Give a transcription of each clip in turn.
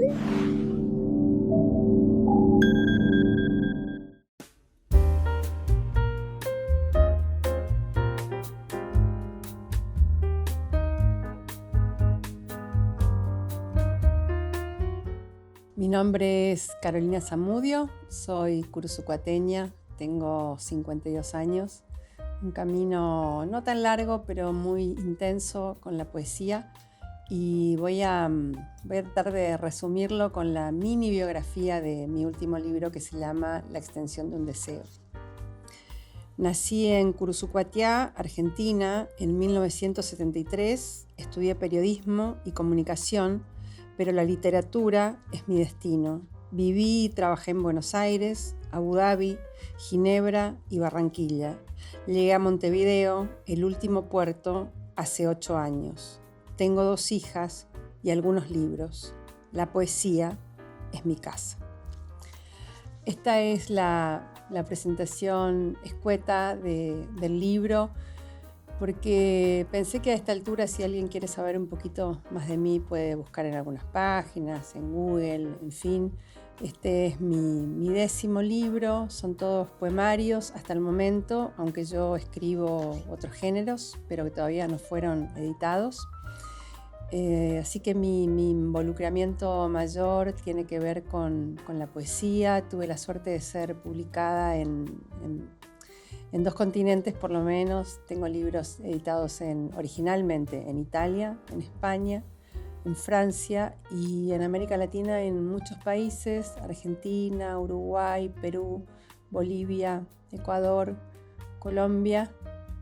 Mi nombre es Carolina Zamudio, soy curuzucuateña, tengo 52 años, un camino no tan largo pero muy intenso con la poesía y voy a tratar de resumirlo con la mini biografía de mi último libro que se llama La extensión de un deseo. Nací en Curuzucuatiá, Argentina, en 1973, estudié periodismo y comunicación, pero la literatura es mi destino. Viví y trabajé en Buenos Aires, Abu Dhabi, Ginebra y Barranquilla. Llegué a Montevideo, el último puerto, hace 8 años. Tengo 2 hijas y algunos libros. La poesía es mi casa. Esta es la presentación escueta del libro, porque pensé que a esta altura, si alguien quiere saber un poquito más de mí, puede buscar en algunas páginas, en Google, en fin. Este es mi 10º libro, son todos poemarios hasta el momento, aunque yo escribo otros géneros, pero que todavía no fueron editados. Así que mi involucramiento mayor tiene que ver con la poesía. Tuve la suerte de ser publicada en 2 continentes por lo menos. Tengo libros editados originalmente en Italia, en España, en Francia y en América Latina en muchos países: Argentina, Uruguay, Perú, Bolivia, Ecuador, Colombia,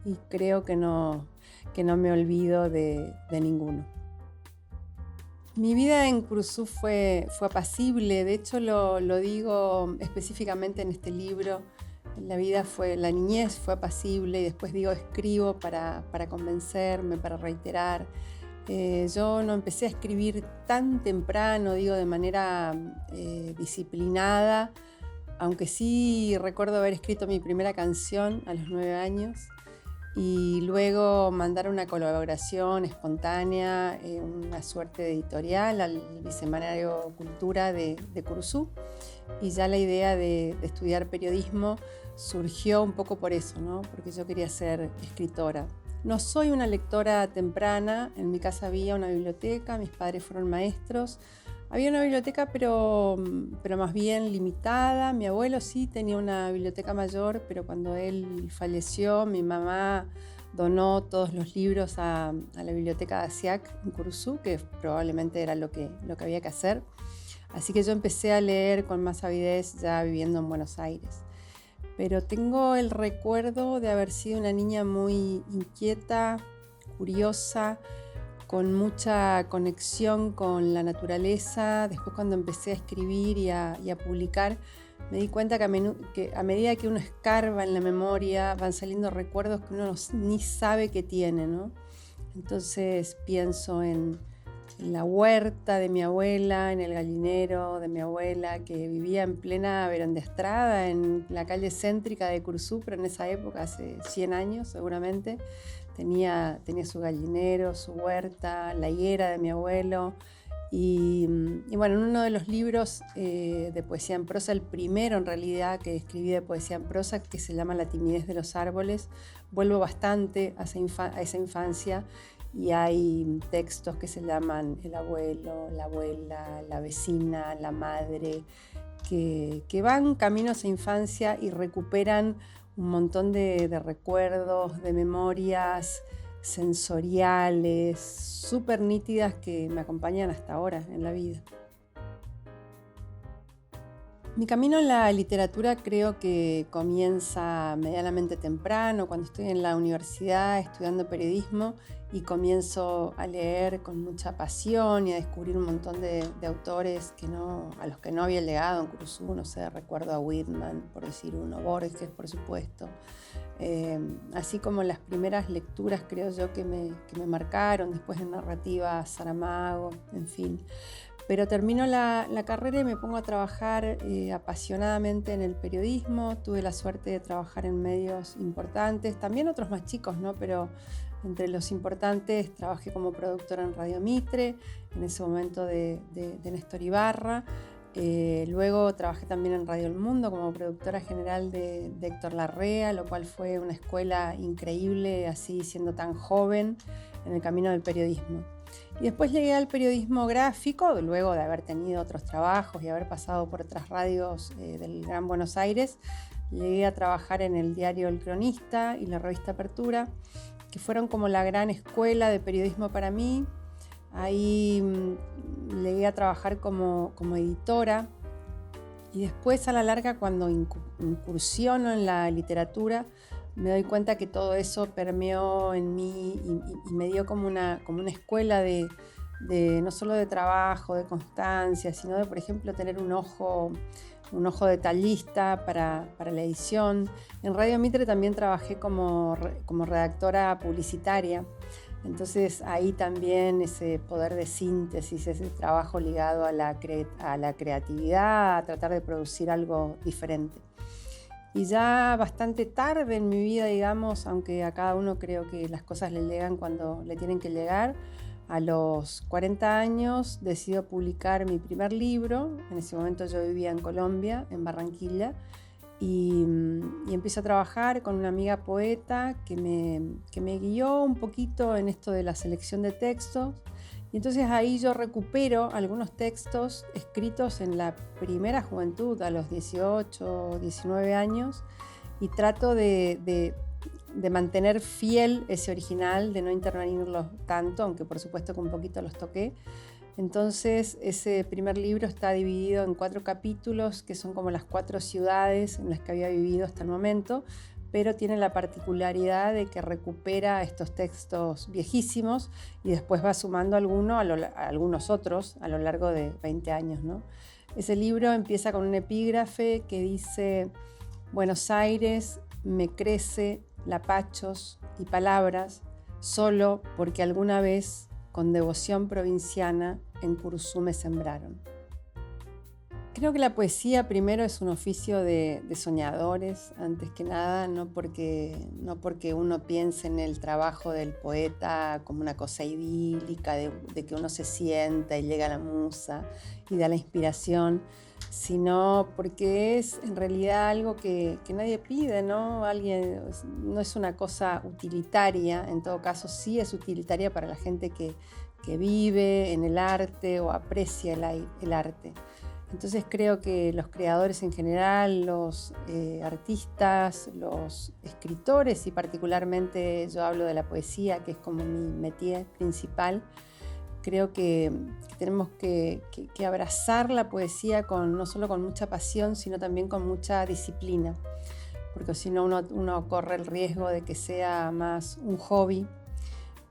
y creo que no me olvido de ninguno. Mi vida en Curuzú fue apacible, de hecho lo digo específicamente en este libro. La niñez fue apacible, y después digo escribo para convencerme, para reiterar. Yo no empecé a escribir tan temprano, digo de manera disciplinada, aunque sí recuerdo haber escrito mi primera canción a los 9 años y luego mandar una colaboración espontánea, una suerte de editorial al Bisemanario Cultura de Curuzú, y ya la idea de estudiar periodismo surgió un poco por eso, ¿no? Porque yo quería ser escritora. No soy una lectora temprana, en mi casa había una biblioteca, mis padres fueron maestros. Había una biblioteca, pero más bien limitada. Mi abuelo sí tenía una biblioteca mayor, pero cuando él falleció, mi mamá donó todos los libros a la biblioteca de Asiac en Curuzú, que probablemente era lo que había que hacer. Así que yo empecé a leer con más avidez ya viviendo en Buenos Aires. Pero tengo el recuerdo de haber sido una niña muy inquieta, curiosa, con mucha conexión con la naturaleza. Después, cuando empecé a escribir y a publicar, me di cuenta que a medida que uno escarba en la memoria van saliendo recuerdos que uno ni sabe que tiene, ¿no? Entonces pienso en la huerta de mi abuela, en el gallinero de mi abuela, que vivía en plena Verón de Estrada, en la calle céntrica de Curuzú, pero en esa época, hace 100 años seguramente. Tenía su gallinero, su huerta, la higuera de mi abuelo. Y bueno, en uno de los libros de poesía en prosa, el primero en realidad que escribí de poesía en prosa, que se llama La timidez de los árboles, vuelvo bastante a esa infancia, y hay textos que se llaman el abuelo, la abuela, la vecina, la madre, que van camino a esa infancia y recuperan un montón de recuerdos, de memorias sensoriales, súper nítidas, que me acompañan hasta ahora en la vida. Mi camino en la literatura creo que comienza medianamente temprano, cuando estoy en la universidad estudiando periodismo, y comienzo a leer con mucha pasión y a descubrir un montón de autores a los que no había llegado en Curuzú. No sé, recuerdo a Whitman, por decir uno, Borges, por supuesto. Así como las primeras lecturas, creo yo, que me marcaron, después en narrativa, Saramago, en fin. Pero termino la carrera y me pongo a trabajar apasionadamente en el periodismo. Tuve la suerte de trabajar en medios importantes, también otros más chicos, ¿no? Pero Entre los importantes trabajé como productora en Radio Mitre, en ese momento de Néstor Ibarra. Luego trabajé también en Radio El Mundo como productora general de Héctor Larrea, lo cual fue una escuela increíble, así siendo tan joven en el camino del periodismo. Y después llegué al periodismo gráfico, luego de haber tenido otros trabajos y haber pasado por otras radios del Gran Buenos Aires. Llegué a trabajar en el diario El Cronista y la revista Apertura, que fueron como la gran escuela de periodismo para mí. Ahí llegué a trabajar como editora y después a la larga, cuando incursiono en la literatura, me doy cuenta que todo eso permeó en mí y me dio como una escuela de no solo de trabajo, de constancia, sino de, por ejemplo, tener un ojo detallista para la edición. En Radio Mitre también trabajé como redactora publicitaria. Entonces ahí también ese poder de síntesis, ese trabajo ligado a la creatividad, a tratar de producir algo diferente. Y ya bastante tarde en mi vida, digamos, aunque a cada uno creo que las cosas le llegan cuando le tienen que llegar, a los 40 años decido publicar mi primer libro. En ese momento yo vivía en Colombia, en Barranquilla, y empiezo a trabajar con una amiga poeta que me guió un poquito en esto de la selección de textos. Y entonces ahí yo recupero algunos textos escritos en la primera juventud, a los 18, 19 años, y trato de mantener fiel ese original, de no intervenirlos tanto, aunque por supuesto que un poquito los toqué. Entonces ese primer libro está dividido en 4 capítulos, que son como las 4 ciudades en las que había vivido hasta el momento, pero tiene la particularidad de que recupera estos textos viejísimos y después va sumando algunos otros a lo largo de 20 años, ¿no? Ese libro empieza con un epígrafe que dice: Buenos Aires me crece lapachos y palabras solo porque alguna vez con devoción provinciana en Curuzú me sembraron. Creo que la poesía primero es un oficio de soñadores, antes que nada, no porque uno piense en el trabajo del poeta como una cosa idílica, de que uno se sienta y llega a la musa y da la inspiración, sino porque es en realidad algo que nadie pide, ¿no? No es una cosa utilitaria, en todo caso sí es utilitaria para la gente que vive en el arte o aprecia el arte. Entonces creo que los creadores en general, los artistas, los escritores, y particularmente yo hablo de la poesía, que es como mi métier principal, creo que tenemos que abrazar la poesía no solo con mucha pasión, sino también con mucha disciplina, porque si no uno corre el riesgo de que sea más un hobby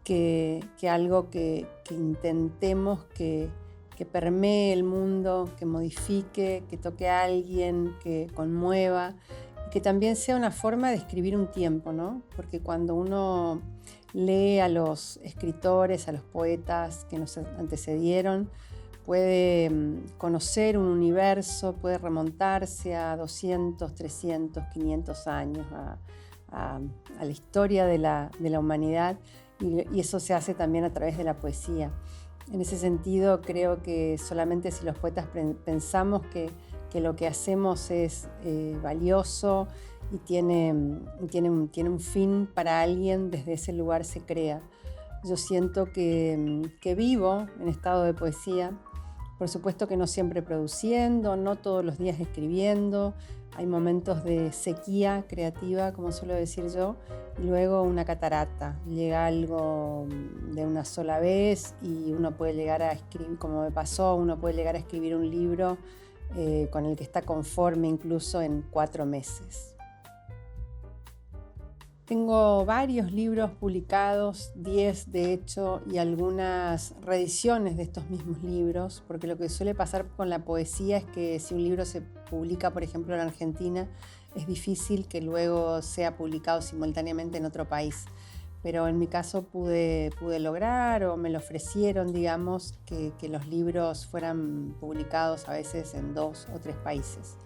que algo que intentemos que permee el mundo, que modifique, que toque a alguien, que conmueva, y que también sea una forma de escribir un tiempo, ¿no? Porque cuando uno lee a los escritores, a los poetas que nos antecedieron, puede conocer un universo, puede remontarse a 200, 300, 500 años, a la historia de la humanidad, y eso se hace también a través de la poesía. En ese sentido, creo que solamente si los poetas pensamos que lo que hacemos es valioso y tiene un fin para alguien, desde ese lugar se crea. Yo siento que vivo en estado de poesía, por supuesto que no siempre produciendo, no todos los días escribiendo. Hay momentos de sequía creativa, como suelo decir yo, y luego una catarata. Llega algo de una sola vez y uno puede llegar a escribir, como me pasó, uno puede llegar a escribir un libro con el que está conforme incluso en 4 meses. Tengo varios libros publicados, 10 de hecho, y algunas reediciones de estos mismos libros, porque lo que suele pasar con la poesía es que si un libro se publica, por ejemplo, en Argentina, es difícil que luego sea publicado simultáneamente en otro país. Pero en mi caso pude lograr, o me lo ofrecieron, digamos, que los libros fueran publicados a veces en 2 o 3 países.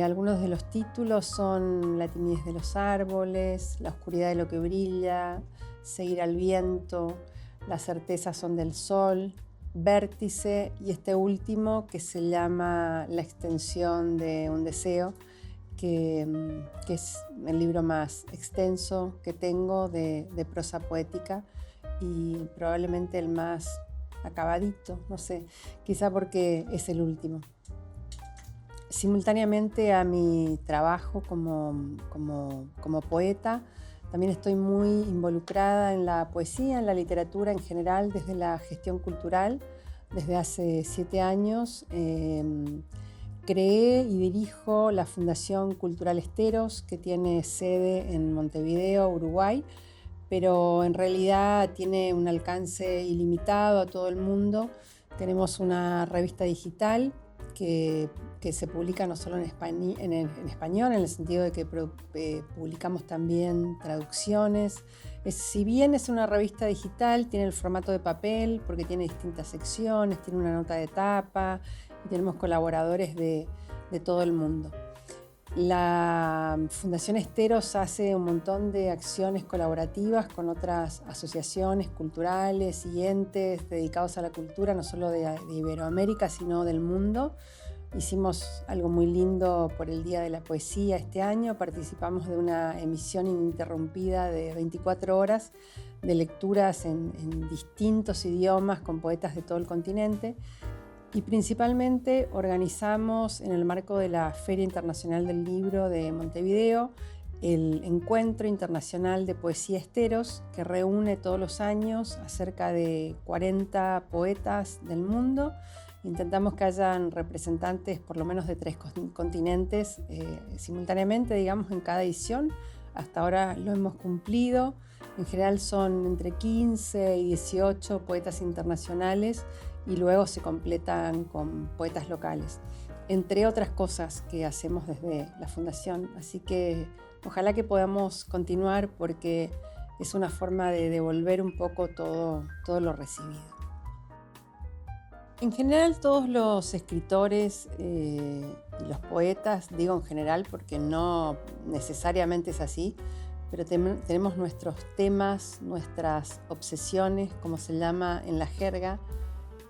Algunos de los títulos son La timidez de los árboles, La oscuridad de lo que brilla, seguir al viento, las certezas son del sol, vértice y este último que se llama La extensión de un deseo, que es el libro más extenso que tengo de prosa poética y probablemente el más acabadito, no sé, quizá porque es el último. Simultáneamente a mi trabajo como poeta, también estoy muy involucrada en la poesía, en la literatura en general, desde la gestión cultural. Desde hace 7 años creé y dirijo la Fundación Cultural Esteros, que tiene sede en Montevideo, Uruguay, pero en realidad tiene un alcance ilimitado a todo el mundo. Tenemos una revista digital que se publica no solo en español, en el sentido de que publicamos también traducciones. Si bien es una revista digital, tiene el formato de papel porque tiene distintas secciones, tiene una nota de tapa y tenemos colaboradores de todo el mundo. La Fundación Esteros hace un montón de acciones colaborativas con otras asociaciones culturales y entes dedicados a la cultura, no solo de Iberoamérica, sino del mundo. Hicimos algo muy lindo por el Día de la Poesía este año. Participamos de una emisión ininterrumpida de 24 horas de lecturas en distintos idiomas con poetas de todo el continente. Y principalmente organizamos en el marco de la Feria Internacional del Libro de Montevideo el Encuentro Internacional de Poesía Esteros, que reúne todos los años a cerca de 40 poetas del mundo. Intentamos que hayan representantes por lo menos de 3 continentes simultáneamente, digamos, en cada edición. Hasta ahora lo hemos cumplido. En general son entre 15 y 18 poetas internacionales y luego se completan con poetas locales, entre otras cosas que hacemos desde la Fundación. Así que ojalá que podamos continuar porque es una forma de devolver un poco todo lo recibido. En general todos los escritores y los poetas, digo en general porque no necesariamente es así, pero tenemos nuestros temas, nuestras obsesiones, como se llama en la jerga,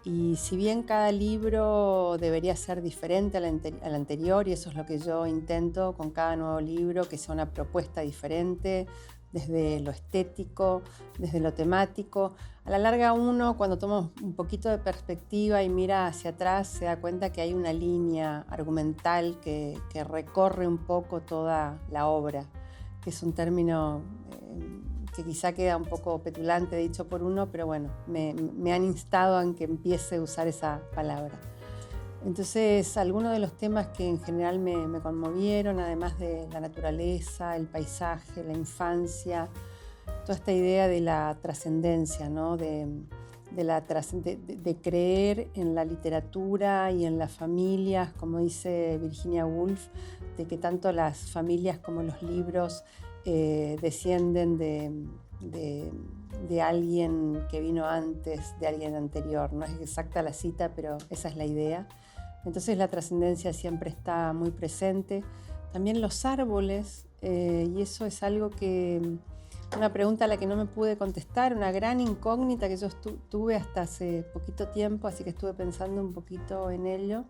y si bien cada libro debería ser diferente al anterior, y eso es lo que yo intento con cada nuevo libro, que sea una propuesta diferente, desde lo estético, desde lo temático. A la larga uno, cuando toma un poquito de perspectiva y mira hacia atrás, se da cuenta que hay una línea argumental que recorre un poco toda la obra, que es un término que quizá queda un poco petulante dicho por uno, pero bueno, me han instado en que empiece a usar esa palabra. Entonces, algunos de los temas que en general me conmovieron, además de la naturaleza, el paisaje, la infancia, toda esta idea de la trascendencia, ¿no? de creer en la literatura y en las familias, como dice Virginia Woolf, de que tanto las familias como los libros descienden de alguien que vino antes, de alguien anterior. No es exacta la cita, pero esa es la idea. Entonces la trascendencia siempre está muy presente. También los árboles, y eso es algo una pregunta a la que no me pude contestar, una gran incógnita que yo tuve hasta hace poquito tiempo, así que estuve pensando un poquito en ello.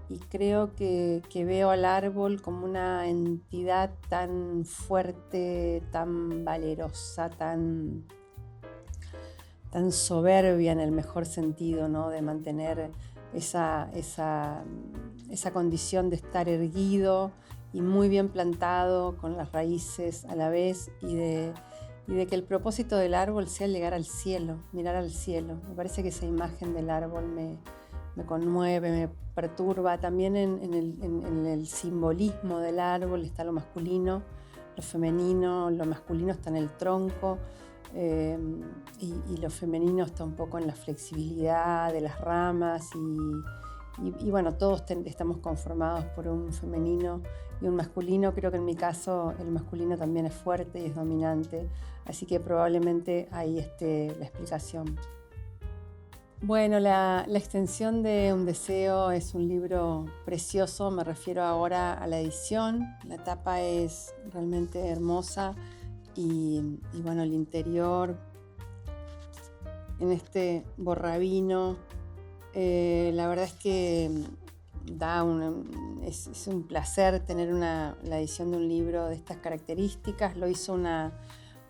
Y creo que veo al árbol como una entidad tan fuerte, tan valerosa, tan soberbia en el mejor sentido, ¿no? De mantener esa condición de estar erguido y muy bien plantado, con las raíces a la vez, y de que el propósito del árbol sea llegar al cielo, mirar al cielo. Me parece que esa imagen del árbol me conmueve, me perturba. También en el simbolismo del árbol está lo masculino, lo femenino. Lo masculino está en el tronco y lo femenino está un poco en la flexibilidad de las ramas y bueno, todos estamos conformados por un femenino y un masculino. Creo que en mi caso el masculino también es fuerte y es dominante, así que probablemente ahí esté la explicación. Bueno, la extensión de un deseo es un libro precioso. Me refiero ahora a la edición. La tapa es realmente hermosa y bueno, el interior en este borrabino, la verdad es que es un placer tener la edición de un libro de estas características. Lo hizo una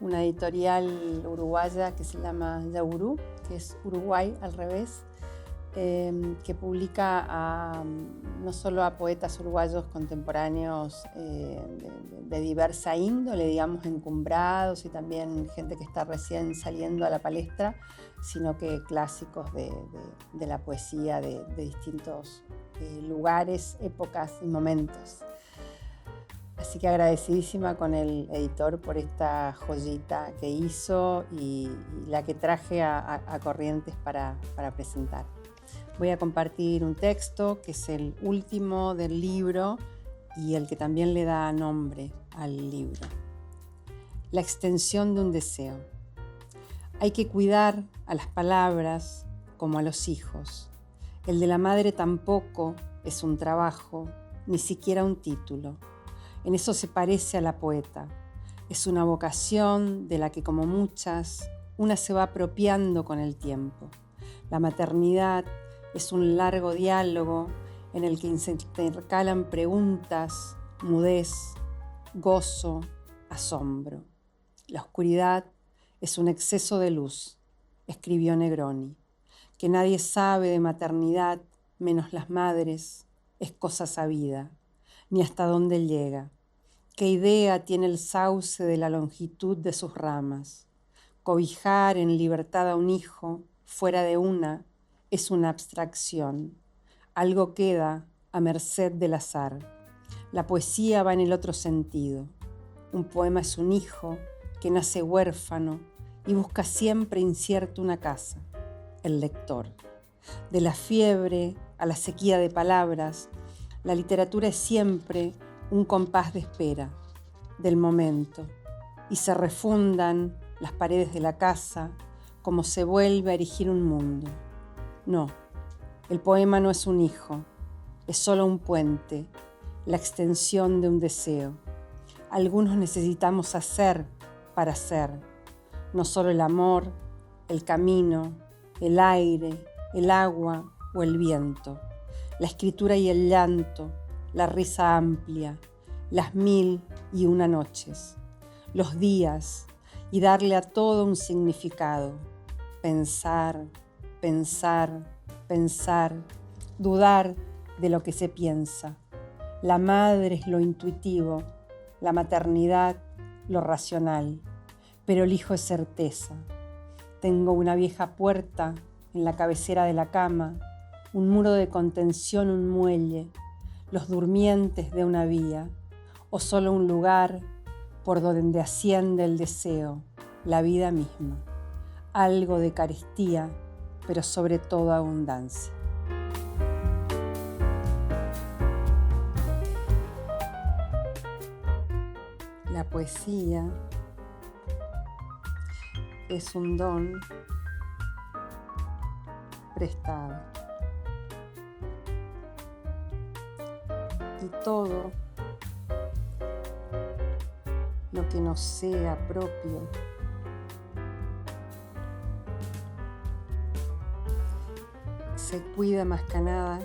editorial uruguaya que se llama Yaurú, que es Uruguay al revés, que publica no solo a poetas uruguayos contemporáneos de diversa índole, digamos, encumbrados, y también gente que está recién saliendo a la palestra, sino que clásicos de la poesía de distintos lugares, épocas y momentos. Así que agradecidísima con el editor por esta joyita que hizo y la que traje a Corrientes para presentar. Voy a compartir un texto que es el último del libro y el que también le da nombre al libro. La extensión de un deseo. Hay que cuidar a las palabras como a los hijos. El de la madre tampoco es un trabajo, ni siquiera un título. En eso se parece a la poeta. Es una vocación de la que, como muchas, una se va apropiando con el tiempo. La maternidad es un largo diálogo en el que se intercalan preguntas, mudez, gozo, asombro. La oscuridad es un exceso de luz, escribió Negroni. Que nadie sabe de maternidad menos las madres es cosa sabida, ni hasta dónde llega. ¿Qué idea tiene el sauce de la longitud de sus ramas? Cobijar en libertad a un hijo, fuera de una, es una abstracción. Algo queda a merced del azar. La poesía va en el otro sentido. Un poema es un hijo que nace huérfano y busca siempre incierto una casa, el lector. De la fiebre a la sequía de palabras, la literatura es siempre un compás de espera, del momento, y se refundan las paredes de la casa como se vuelve a erigir un mundo. No, el poema no es un hijo, es solo un puente, la extensión de un deseo. Algunos necesitamos hacer para ser, no solo el amor, el camino, el aire, el agua o el viento, la escritura y el llanto, la risa amplia, las 1001 noches, los días, y darle a todo un significado. Pensar, pensar, pensar, dudar de lo que se piensa. La madre es lo intuitivo, la maternidad lo racional, pero el hijo es certeza. Tengo una vieja puerta en la cabecera de la cama, un muro de contención, un muelle, los durmientes de una vía, o solo un lugar por donde asciende el deseo, la vida misma, algo de carestía, pero sobre todo abundancia. La poesía es un don prestado. Y todo lo que nos sea propio se cuida más que nada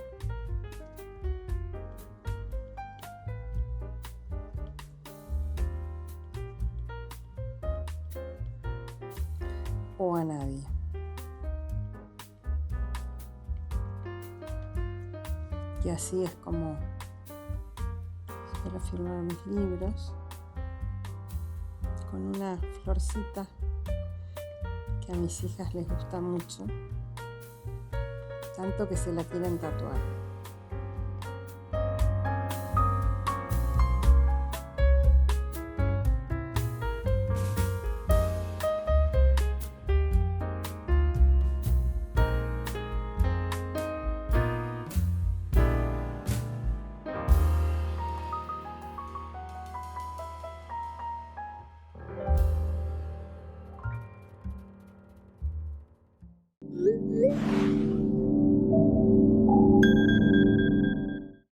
o a nadie. Y así es como suelo firmar mis libros, con una florcita que a mis hijas les gusta mucho, tanto que se la quieren tatuar.